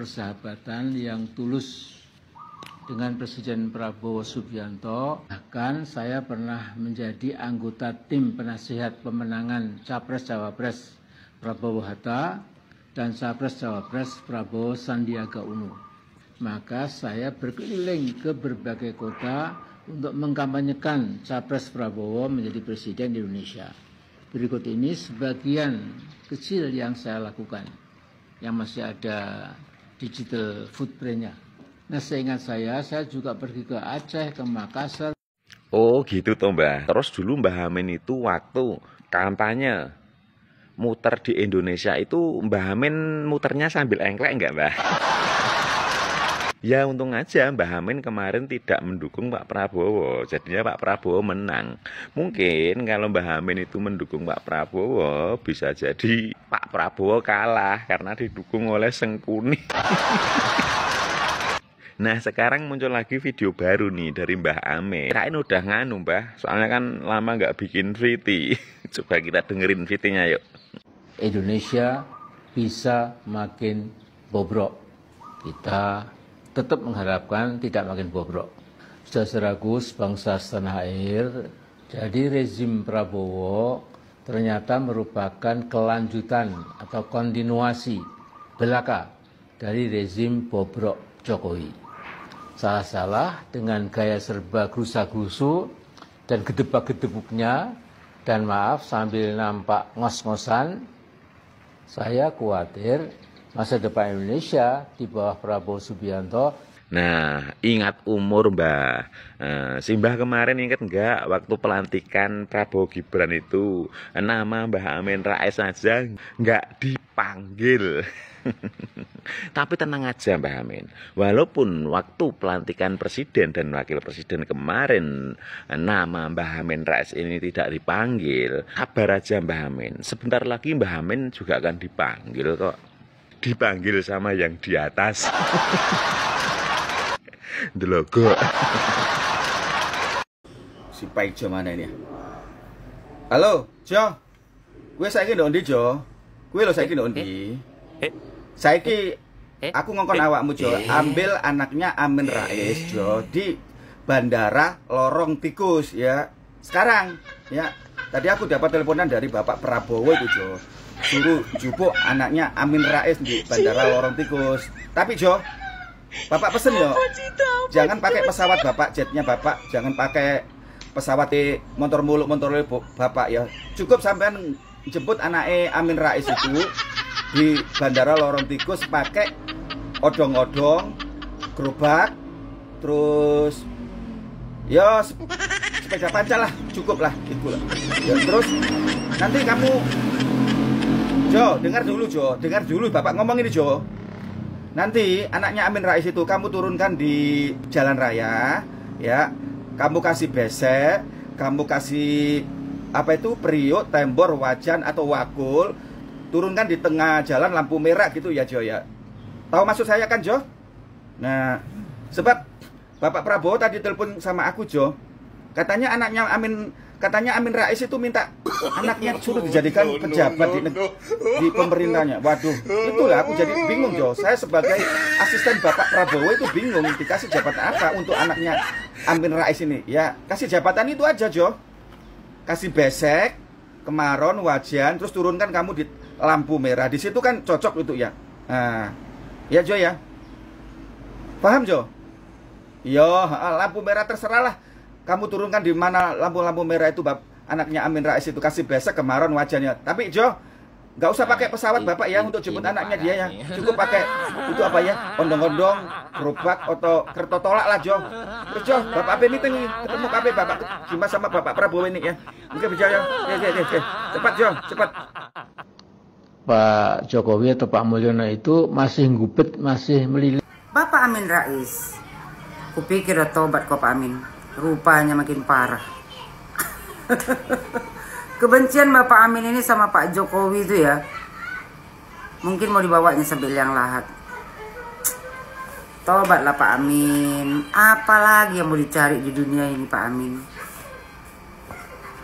persahabatan yang tulus dengan Presiden Prabowo Subianto. Bahkan saya pernah menjadi anggota tim penasihat pemenangan Capres-Cawapres Prabowo Hatta dan Capres-Cawapres Prabowo Sandiaga Uno. Maka saya berkeliling ke berbagai kota untuk mengkampanyekan Capres Prabowo menjadi Presiden di Indonesia. Berikut ini sebagian kecil yang saya lakukan, yang masih ada digital footprint-nya. Nah, seingat saya juga pergi ke Aceh, ke Makassar. Oh gitu toh Mbah. Terus dulu Mbah Amin itu waktu kampanye muter di Indonesia itu Mbah Amin muternya sambil engklek enggak Mbah? Ya untung aja Mbah Amin kemarin tidak mendukung Pak Prabowo. Jadinya Pak Prabowo menang. Mungkin kalau Mbah Amin itu mendukung Pak Prabowo, bisa jadi Pak Prabowo kalah karena didukung oleh Sengkuni. Nah sekarang muncul lagi video baru nih dari Mbah Amin. Kirain udah nganu Mbah, soalnya kan lama nggak bikin VT. Coba kita dengerin VT-nya yuk. Indonesia bisa makin bobrok. Kita tetap mengharapkan tidak makin bobrok. Saudara-saudaraku bangsa setanah air, jadi rezim Prabowo ternyata merupakan kelanjutan atau kontinuasi belaka dari rezim bobrok Jokowi. Salah-salah dengan gaya serba gerusa-gerusu dan gedebak-gedebuknya, dan maaf sambil nampak ngos-ngosan, saya khawatir masa depan Indonesia di bawah Prabowo Subianto. Nah, ingat umur Mbah. Si Mbah kemarin ingat enggak waktu pelantikan Prabowo Gibran itu nama Mbah Amin Rais saja enggak dipanggil. Tapi tenang aja Mbah Amin. Walaupun waktu pelantikan presiden dan wakil presiden kemarin nama Mbah Amin Rais ini tidak dipanggil, sabar aja Mbah Amin. Sebentar lagi Mbah Amin juga akan dipanggil kok. Dipanggil sama yang di atas. Delogo. Si Pak Jo mana ini ya? Halo, Jo. Gue saiki ndok ndi, Jo? Gue lo saiki ndok ndi? Saiki aku ngongkon awakmu, Jo. Ambil anaknya Amin Rais, Jo, di Bandara Lorong Tikus ya. Sekarang ya. Tadi aku dapat teleponan dari Bapak Prabowo itu, Jo. Suruh jupuk anaknya Amin Rais di Bandara Lorong Tikus. Tapi Jo, Bapak pesen yo, jangan pakai pesawat Bapak, jetnya Bapak, jangan pakai pesawat di motor muluk Bapak ya. Cukup sampean jemput anaknya Amin Rais itu di Bandara Lorong Tikus pakai odong-odong, gerobak, terus ya sepeda pancal lah, cukup lah itu lah. Ya, terus nanti kamu Jo, dengar dulu Bapak ngomong ini Jo. Nanti anaknya Amin Rais itu kamu turunkan di jalan raya, ya. Kamu kasih besek, kamu kasih apa itu periuk, tembor, wajan atau wakul, turunkan di tengah jalan lampu merah gitu ya Jo ya. Tahu maksud saya kan Jo? Nah, sebab Bapak Prabowo tadi telepon sama aku Jo. Katanya Amin Rais itu minta anaknya suruh dijadikan pejabat di pemerintahnya. Waduh, itulah aku jadi bingung Jo. Saya sebagai asisten Bapak Prabowo itu bingung dikasih jabatan apa untuk anaknya Amin Rais ini. Ya, kasih jabatan itu aja Jo. Kasih besek, kemaron, wajan, terus turunkan kamu di lampu merah. Di situ kan cocok itu ya. Nah, ya Jo ya. Paham Jo? Yo, lampu merah terserah lah. Kamu turunkan di mana lampu-lampu merah itu anaknya Amin Rais itu, kasih besek, kemaron, wajannya. Tapi Jo, nggak usah pakai pesawat Bapak ya untuk jemput anaknya dia ya. Cukup pakai itu apa ya, ondong-ondong, gerobak atau kerto tolak lah Jo. Terus Jo, Bapak apa meeting ketemu KP Bapak Gimana sama Bapak Prabowo ini ya. Oke bisa ya. Cepat Jo, cepat. Pak Jokowi atau Pak Mulyono itu masih ngubet, masih melilit. Bapak Amin Rais, kupikir udah tobat kok Pak Amin. Rupanya makin parah. Kebencian Bapak Amin ini sama Pak Jokowi itu ya, mungkin mau dibawanya sambil yang lahat. Tobatlah Pak Amin. Apalagi yang mau dicari di dunia ini Pak Amin?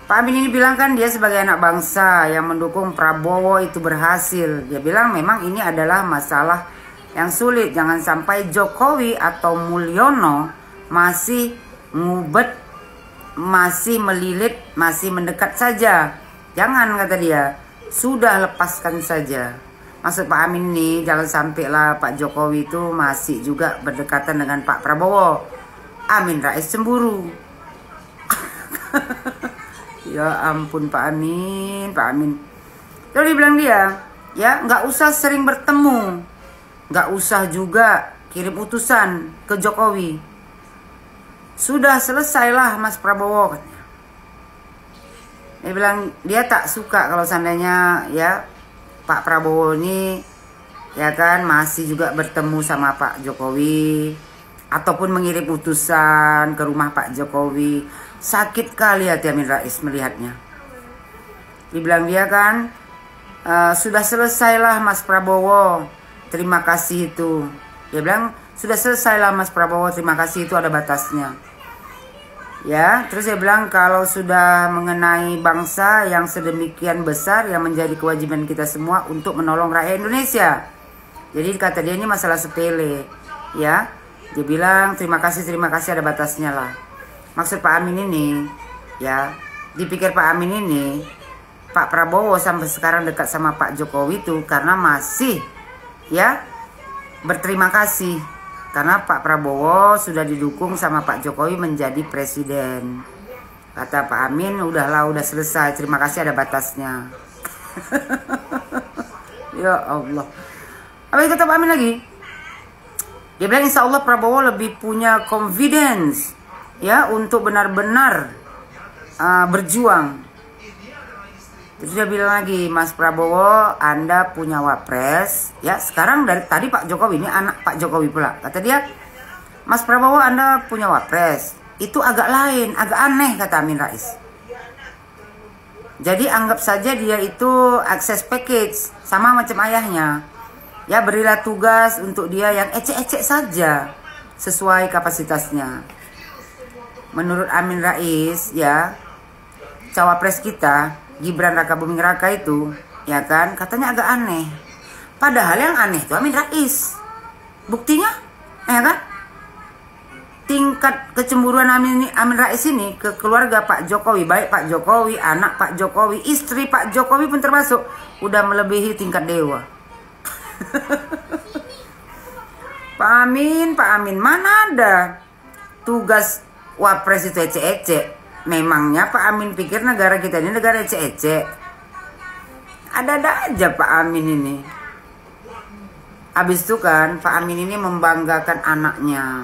Pak Amin ini bilang kan dia sebagai anak bangsa yang mendukung Prabowo itu berhasil. Dia bilang memang ini adalah masalah Yang sulit, jangan sampai Jokowi atau Mulyono masih ngubet, masih melilit, masih mendekat saja. Jangan, kata dia, sudah lepaskan saja. Maksud Pak Amin ini, jangan sampailah Pak Jokowi itu masih juga berdekatan dengan Pak Prabowo. Amin Rais cemburu. Ya ampun Pak Amin, Pak Amin. Lalu dibilang dia, ya nggak usah sering bertemu, nggak usah juga kirim utusan ke Jokowi. Sudah selesailah Mas Prabowo, katanya. Dia bilang dia tak suka kalau seandainya ya Pak Prabowo ini ya kan masih juga bertemu sama Pak Jokowi ataupun mengirim utusan ke rumah Pak Jokowi. Sakit kali hati Amin Rais melihatnya. Dibilang dia kan sudah selesailah Mas Prabowo, terima kasih itu. Dia bilang sudah selesailah Mas Prabowo, terima kasih itu ada batasnya. Ya, terus dia bilang kalau sudah mengenai bangsa yang sedemikian besar yang menjadi kewajiban kita semua untuk menolong rakyat Indonesia. Jadi kata dia ini masalah sepele, ya. Dia bilang terima kasih ada batasnya lah. Maksud Pak Amin ini, ya, dipikir Pak Amin ini, Pak Prabowo sampai sekarang dekat sama Pak Jokowi itu karena masih, ya, berterima kasih. Karena Pak Prabowo sudah didukung sama Pak Jokowi menjadi presiden. Kata Pak Amin, udahlah, udah selesai, terima kasih ada batasnya. Ya Allah. Apa yang kata Pak Amin lagi? Dia bilang insya Allah Prabowo lebih punya confidence, ya, untuk benar-benar berjuang. Terus dia bilang lagi, Mas Prabowo, Anda punya wapres, ya. Sekarang dari tadi Pak Jokowi, ini anak Pak Jokowi pula. Kata dia, Mas Prabowo, Anda punya wapres. Itu agak lain, agak aneh, kata Amin Rais. Jadi anggap saja dia itu access package, sama macam ayahnya. Ya, berilah tugas untuk dia yang ecek-ecek saja, sesuai kapasitasnya. Menurut Amin Rais, ya, cawapres kita Gibran Raka Buming Raka itu, ya kan, katanya agak aneh. Padahal yang aneh itu Amin Rais. Buktinya, ya kan, tingkat kecemburuan Amin Rais ini ke keluarga Pak Jokowi, baik Pak Jokowi, anak Pak Jokowi, istri Pak Jokowi pun termasuk, udah melebihi tingkat dewa. Pak Amin, mana ada tugas wapres itu ecek-ecek. Memangnya Pak Amin pikir negara kita ini negara ecek-ecek? Ada-ada aja Pak Amin ini. Habis itu kan Pak Amin ini membanggakan anaknya.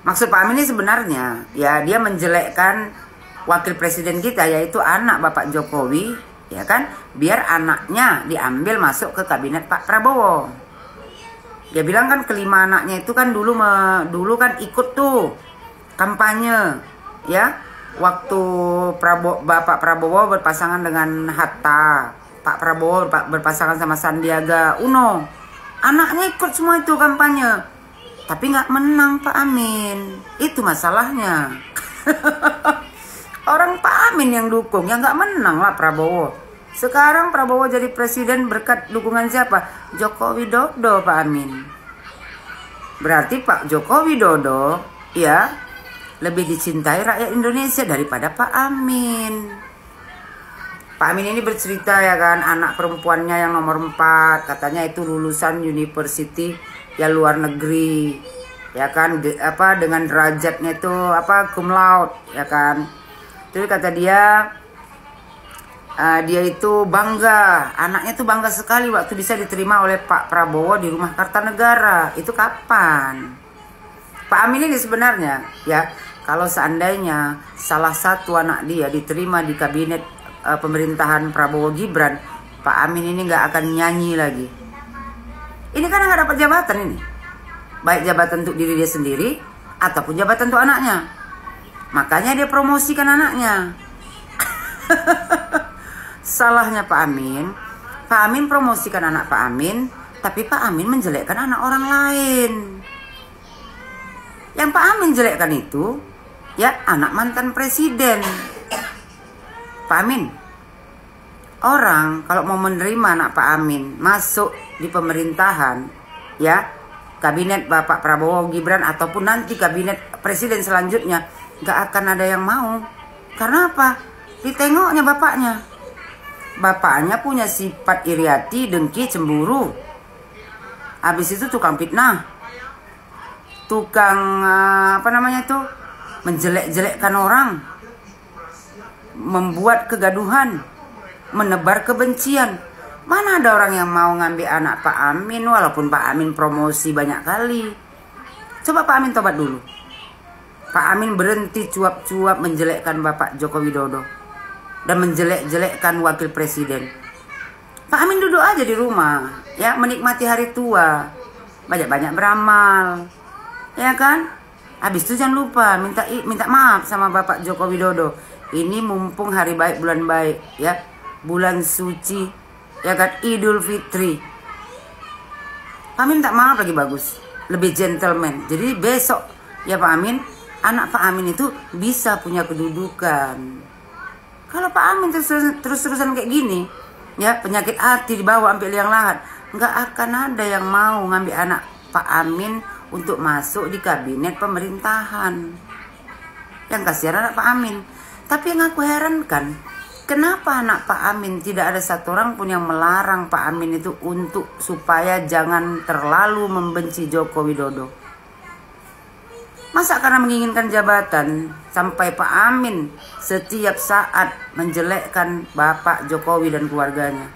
Maksud Pak Amin ini sebenarnya ya dia menjelekkan wakil presiden kita, yaitu anak Bapak Jokowi, ya kan, biar anaknya diambil masuk ke kabinet Pak Prabowo. Dia bilang kan kelima anaknya itu kan dulu kan ikut tuh kampanye, ya, waktu Bapak Prabowo berpasangan dengan Hatta, Pak Prabowo berpasangan sama Sandiaga Uno. Anaknya ikut semua itu kampanye, tapi nggak menang Pak Amin. Itu masalahnya. Orang Pak Amin yang dukung, yang nggak menang lah Prabowo. Sekarang Prabowo jadi presiden berkat dukungan siapa? Joko Widodo, Pak Amin. Berarti Pak Joko Widodo, ya, lebih dicintai rakyat Indonesia daripada Pak Amin. Pak Amin ini bercerita ya kan, anak perempuannya yang nomor 4, katanya itu lulusan university ya luar negeri, ya kan, dengan derajatnya itu cum laude, ya kan. Itu kata dia itu bangga, anaknya itu bangga sekali waktu bisa diterima oleh Pak Prabowo di rumah Kartanegara. Itu kapan? Pak Amin ini sebenarnya, ya, kalau seandainya salah satu anak dia diterima di kabinet pemerintahan Prabowo Gibran, Pak Amin ini nggak akan nyanyi lagi. Ini karena nggak dapat jabatan ini, baik jabatan untuk diri dia sendiri ataupun jabatan untuk anaknya. Makanya dia promosikan anaknya. Salahnya Pak Amin promosikan anak Pak Amin, tapi Pak Amin menjelekkan anak orang lain. Yang Pak Amin jelekkan itu, ya, anak mantan presiden. Pak Amin, orang kalau mau menerima anak Pak Amin masuk di pemerintahan, ya, kabinet Bapak Prabowo Gibran ataupun nanti kabinet presiden selanjutnya, nggak akan ada yang mau. Karena apa? Ditengoknya bapaknya. Bapaknya punya sifat iri hati, dengki, cemburu. Habis itu tukang fitnah, tukang menjelek-jelekkan orang, membuat kegaduhan, menebar kebencian. Mana ada orang yang mau ngambil anak Pak Amin, walaupun Pak Amin promosi banyak kali. Coba Pak Amin tobat dulu. Pak Amin berhenti cuap-cuap menjelekkan Bapak Joko Widodo dan menjelek-jelekkan wakil presiden. Pak Amin duduk aja di rumah, ya, menikmati hari tua, banyak-banyak beramal, ya kan? Habis itu jangan lupa minta maaf sama Bapak Joko Widodo. Ini mumpung hari baik, bulan baik, ya, bulan suci, ya kan, Idul Fitri. Pak Amin minta maaf lagi bagus, lebih gentleman. Jadi besok, ya Pak Amin, anak Pak Amin itu bisa punya kedudukan. Kalau Pak Amin terus-terusan kayak gini, ya, penyakit hati dibawa sampai liang lahat, nggak akan ada yang mau ngambil anak Pak Amin untuk masuk di kabinet pemerintahan. Yang kasihan anak Pak Amin. Tapi yang aku herankan, kenapa anak Pak Amin tidak ada satu orang pun yang melarang Pak Amin itu untuk supaya jangan terlalu membenci Joko Widodo. Masa karena menginginkan jabatan sampai Pak Amin setiap saat menjelekkan Bapak Jokowi dan keluarganya.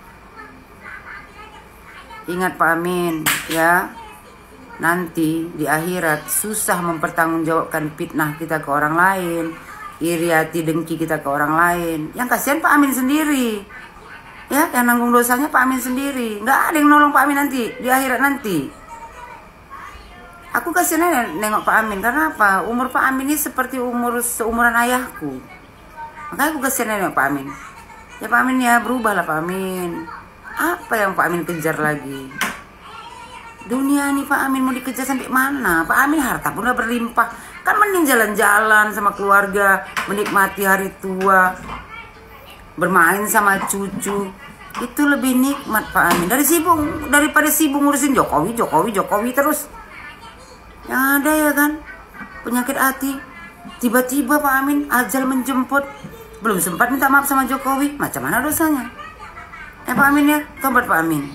Ingat Pak Amin, ya, nanti di akhirat susah mempertanggungjawabkan fitnah kita ke orang lain, iri hati dengki kita ke orang lain. Yang kasihan Pak Amin sendiri, ya, yang nanggung dosanya Pak Amin sendiri. Nggak ada yang nolong Pak Amin nanti di akhirat nanti. Aku kasihan nengok Pak Amin, karena apa? Umur Pak Amin ini seperti seumuran ayahku. Makanya aku kasihan nengok Pak Amin. Ya Pak Amin, ya, berubahlah Pak Amin. Apa yang Pak Amin kejar lagi? Dunia ini Pak Amin mau dikejar sampai mana? Pak Amin harta pun udah berlimpah. Kan mending jalan-jalan sama keluarga, menikmati hari tua, bermain sama cucu. Itu lebih nikmat Pak Amin daripada sibuk ngurusin Jokowi terus. Yang ada, ya kan, penyakit hati. Tiba-tiba Pak Amin ajal menjemput, belum sempat minta maaf sama Jokowi. Macam mana dosanya? Pak Amin, ya, tobat Pak Amin.